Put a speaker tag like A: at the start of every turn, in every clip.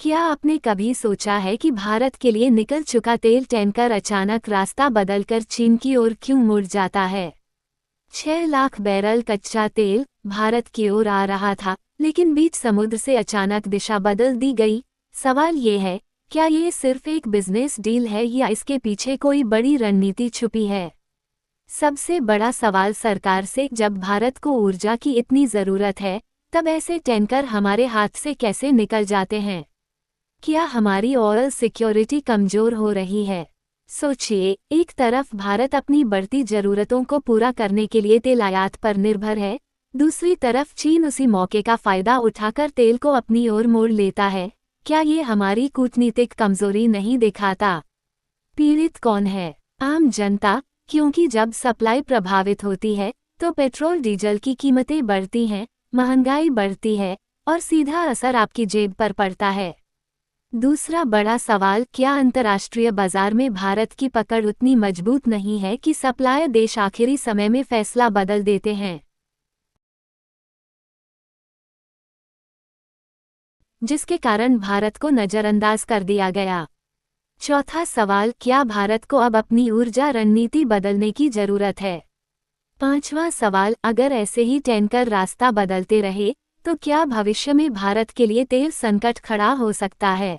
A: क्या आपने कभी सोचा है कि भारत के लिए निकल चुका तेल टैंकर अचानक रास्ता बदलकर चीन की ओर क्यों मुड़ जाता है? 6 लाख बैरल कच्चा तेल भारत की ओर आ रहा था, लेकिन बीच समुद्र से अचानक दिशा बदल दी गई। सवाल ये है, क्या ये सिर्फ एक बिजनेस डील है या इसके पीछे कोई बड़ी रणनीति छुपी है? सबसे बड़ा सवाल सरकार से, जब भारत को ऊर्जा की इतनी जरूरत है, तब ऐसे टैंकर हमारे हाथ से कैसे निकल जाते हैं? क्या हमारी ऑयल सिक्योरिटी कमजोर हो रही है? सोचिए, एक तरफ भारत अपनी बढ़ती जरूरतों को पूरा करने के लिए तेल आयात पर निर्भर है, दूसरी तरफ चीन उसी मौके का फायदा उठाकर तेल को अपनी ओर मोड़ लेता है। क्या ये हमारी कूटनीतिक कमजोरी नहीं दिखाता? पीड़ित कौन है? आम जनता, क्योंकि जब सप्लाई प्रभावित होती है तो पेट्रोल डीजल की कीमतें बढ़ती हैं, महंगाई बढ़ती है और सीधा असर आपकी जेब पर पड़ता है। दूसरा बड़ा सवाल, क्या अंतर्राष्ट्रीय बाजार में भारत की पकड़ उतनी मजबूत नहीं है कि सप्लायर देश आखिरी समय में फैसला बदल देते हैं, जिसके कारण भारत को नजरअंदाज कर दिया गया? चौथा सवाल, क्या भारत को अब अपनी ऊर्जा रणनीति बदलने की जरूरत है? पांचवा सवाल, अगर ऐसे ही टैंकर रास्ता बदलते रहे तो क्या भविष्य में भारत के लिए तेल संकट खड़ा हो सकता है?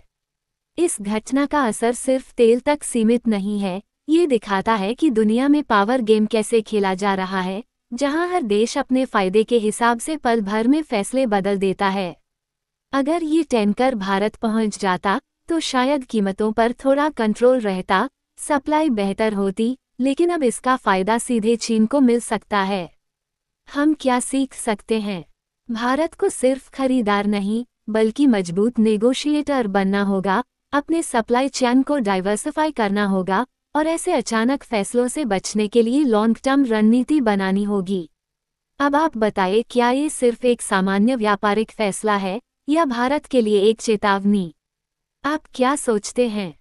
A: इस घटना का असर सिर्फ तेल तक सीमित नहीं है, ये दिखाता है कि दुनिया में पावर गेम कैसे खेला जा रहा है, जहां हर देश अपने फायदे के हिसाब से पल भर में फैसले बदल देता है। अगर ये टैंकर भारत पहुंच जाता तो शायद कीमतों पर थोड़ा कंट्रोल रहता, सप्लाई बेहतर होती, लेकिन अब इसका फायदा सीधे चीन को मिल सकता है। हम क्या सीख सकते हैं? भारत को सिर्फ खरीदार नहीं, बल्कि मजबूत नेगोशिएटर बनना होगा, अपने सप्लाई चेन को डाइवर्सिफाई करना होगा और ऐसे अचानक फैसलों से बचने के लिए लॉन्ग टर्म रणनीति बनानी होगी। अब आप बताइए, क्या ये सिर्फ एक सामान्य व्यापारिक फैसला है या भारत के लिए एक चेतावनी? आप क्या सोचते हैं?